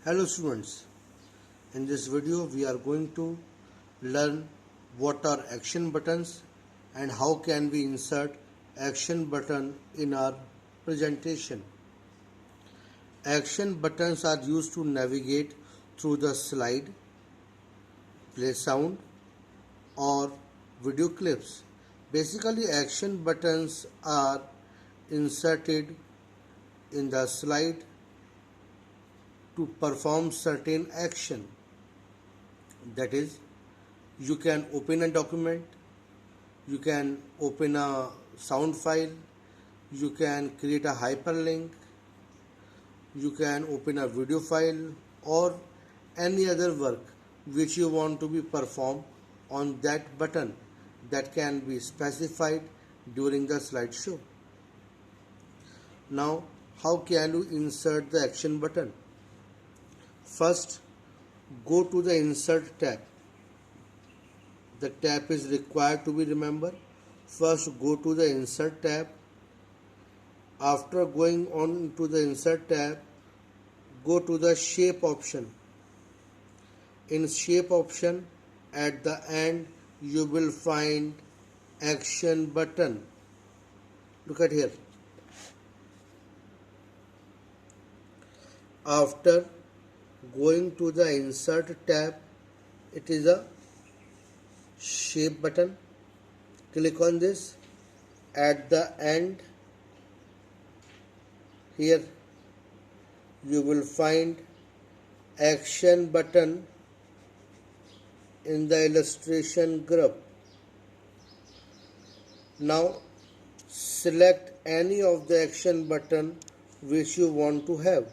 Hello students, in this video we are going to learn what are action buttons and how can we insert action button in our presentation. Action buttons are used to navigate through the slide, play sound or video clips. Basically action buttons are inserted in the slide to perform certain action. That is, you can open a document, you can open a sound file, you can create a hyperlink, you can open a video file or any other work which you want to be performed on that button that can be specified during the slideshow. Now, how can you insert the action button? First, go to the Insert tab. The tab is required to be remembered. First, go to the Insert tab. After going on to the Insert tab, go to the Shape option. In Shape option, at the end, you will find Action button. Look at here. After going to the Insert tab, it is a Shape button. Click on this. At the end, here you will find Action button in the illustration group. Now select any of the action button which you want to have.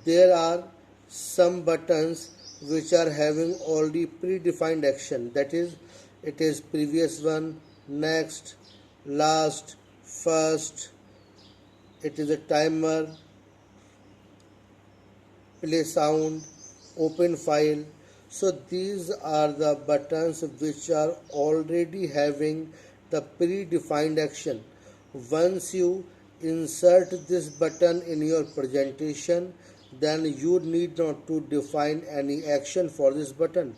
There are some buttons which are having already predefined action, that is, it is previous one, next, last, first, it is a timer, play sound, open file. So these are the buttons which are already having the predefined action. Once you insert this button in your presentation, then you need not to define any action for this button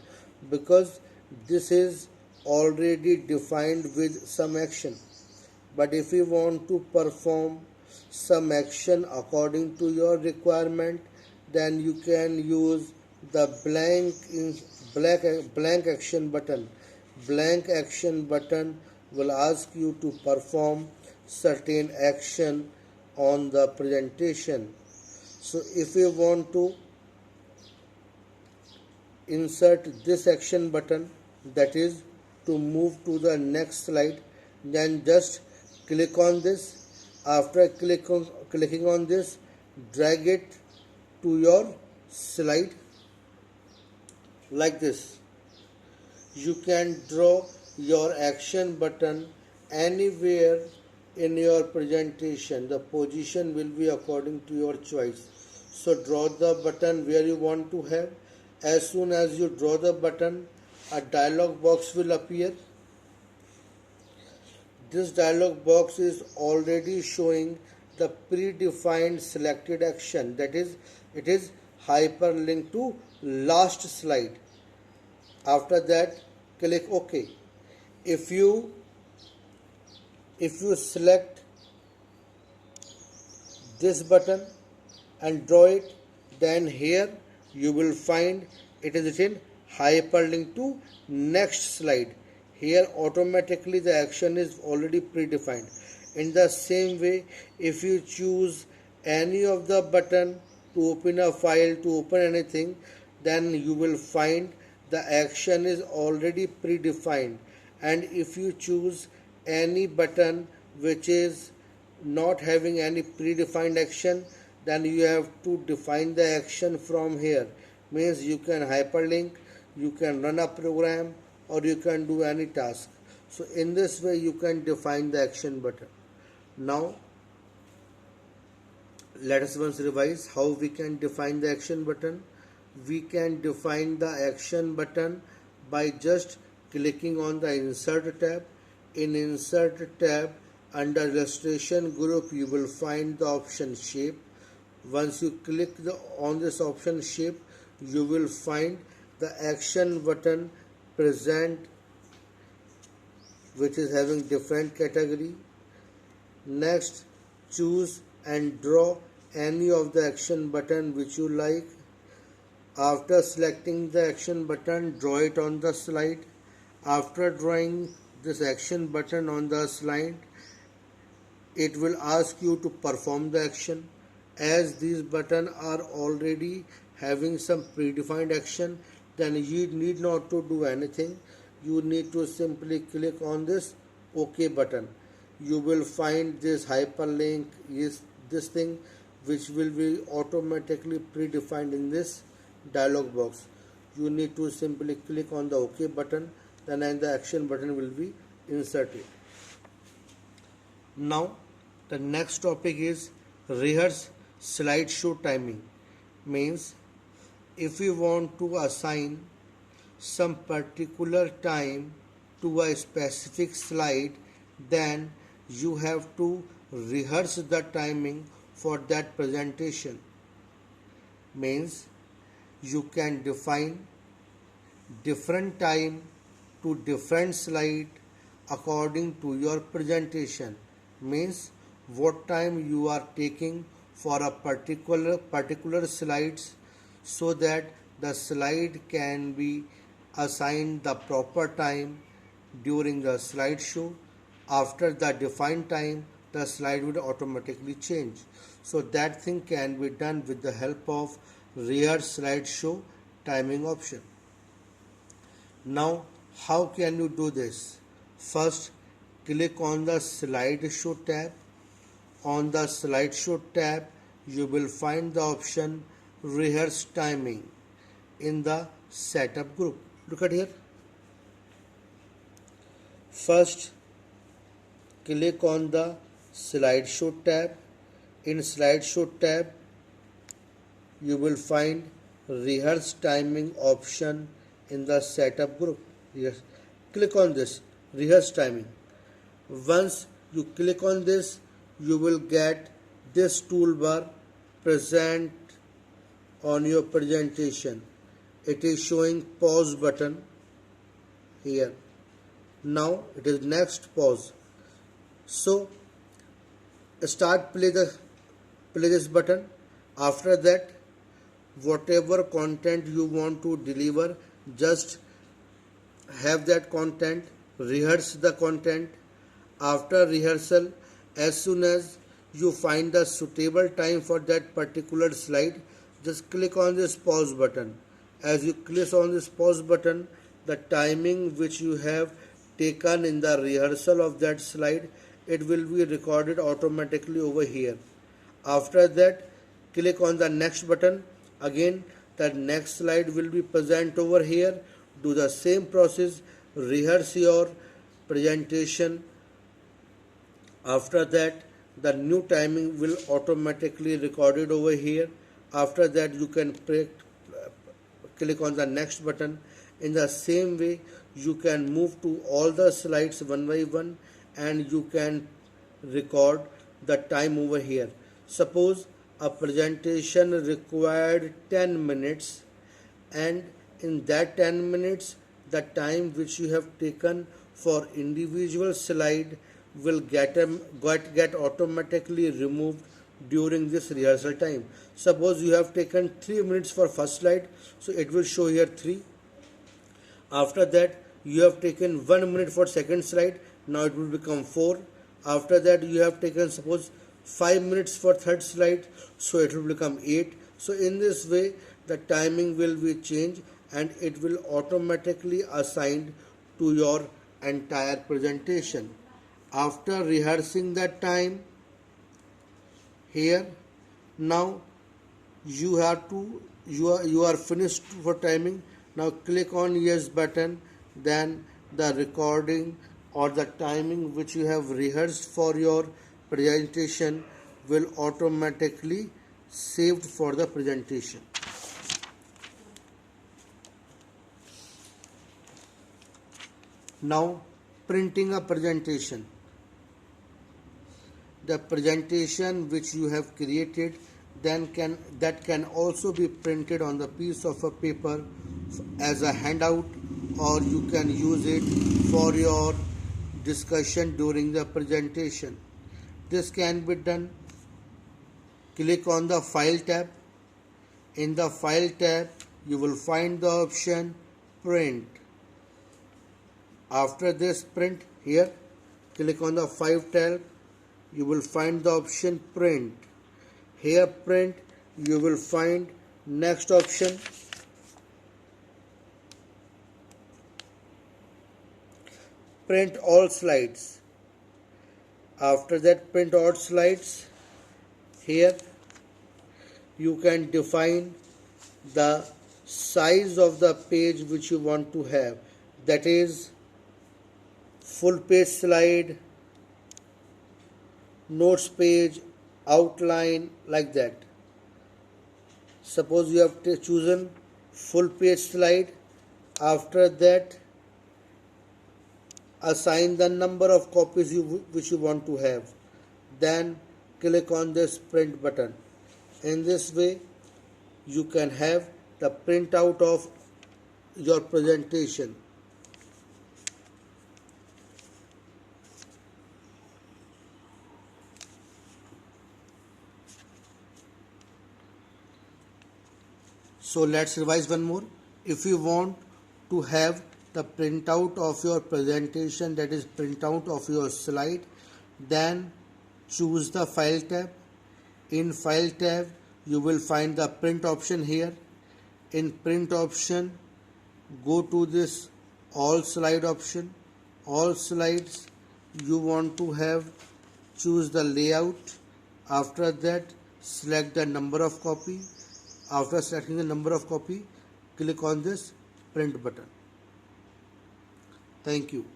because this is already defined with some action. But if you want to perform some action according to your requirement, then you can use the blank action button. Blank action button will ask you to perform certain action on the presentation. So if you want to insert this action button, that is to move to the next slide, then just click on this. After clicking on this, drag it to your slide like this. You can draw your action button anywhere in your presentation. The position will be according to your choice. So draw the button where you want to have. As soon as you draw the button, a dialog box will appear. This dialog box is already showing the predefined selected action, that is, it is hyperlink to last slide. After that, click OK. If you select this button and draw it, then here you will find it is written hyperlink to next slide. Here automatically the action is already predefined. In the same way, if you choose any of the button to open a file, to open anything, then you will find the action is already predefined. And if you choose any button which is not having any predefined action, then you have to define the action from here. Means you can hyperlink, you can run a program, or you can do any task. So in this way you can define the action button. Now let us once revise how we can define the action button. We can define the action button by just clicking on the Insert tab. In Insert tab, under Illustration group, you will find the option Shape. Once you click on this option shape, you will find the action button present, which is having different category. Next, choose and draw any of the action button which you like. After selecting the action button, draw it on the slide. After drawing this action button on the slide, it will ask you to perform the action. As these buttons are already having some predefined action, then you need not to do anything. You need to simply click on this OK button. You will find this hyperlink, is this thing which will be automatically predefined in this dialog box. You need to simply click on the OK button, then the action button will be inserted. Now the next topic is rehearse slideshow timing. Means if we want to assign some particular time to a specific slide, then you have to rehearse the timing for that presentation. Means you can define different time to different slide according to your presentation. Means what time you are taking for a particular slides, so that the slide can be assigned the proper time during the slideshow. After the defined time, the slide will automatically change. So that thing can be done with the help of rehearse slideshow timing option. Now how can you do this? First, click on the slideshow tab. On the slideshow tab, you will find the option rehearse timing in the setup group. Look at here. First, click on the slideshow tab. In slideshow tab, you will find rehearse timing option in the setup group. Yes. Click on this rehearse timing. Once you click on this, you will get this toolbar present on your presentation. It is showing pause button here. Now it is next pause. So start play this button. After that, whatever content you want to deliver, just have that content, rehearse the content. After rehearsal, as soon as you find the suitable time for that particular slide, just click on this pause button. As you click on this pause button, the timing which you have taken in the rehearsal of that slide, it will be recorded automatically over here. After that, click on the next button. Again, the next slide will be present over here. Do the same process, rehearse your presentation. After that, the new timing will automatically recorded over here. After that, you can click on the next button. In the same way, you can move to all the slides one by one, and you can record the time over here. Suppose a presentation required 10 minutes, and in that 10 minutes, the time which you have taken for individual slide will get automatically removed during this rehearsal time. Suppose you have taken 3 minutes for first slide, so it will show here 3. After that, you have taken 1 minute for second slide, now it will become 4. After that, you have taken suppose 5 minutes for third slide, so it will become 8. So in this way, the timing will be changed and it will automatically assigned to your entire presentation. After rehearsing that time, here now you are finished for timing. Now click on yes button, then the recording or the timing which you have rehearsed for your presentation will automatically saved for the presentation. Now printing a presentation. The presentation which you have created that can also be printed on the piece of a paper as a handout, or you can use it for your discussion during the presentation. This can be done. Click on the File tab. In the File tab, you will find the option Print. After this, Print here, click on the File tab. You will find the option Print. Here, Print, you will find next option, Print all slides. After that, Print all slides. Here you can define the size of the page which you want to have, that is full page slide, notes page, outline, like that. Suppose you have chosen full page slide. After that, assign the number of copies which you want to have. Then click on this print button. In this way, you can have the printout of your presentation. So let's revise one more. If you want to have the printout of your presentation, that is printout of your slide, then choose the File tab. In File tab, you will find the Print option here. In Print option, go to this All Slide option. All slides you want to have, choose the layout. After that, select the number of copy. After selecting the number of copy, click on this Print button. Thank you.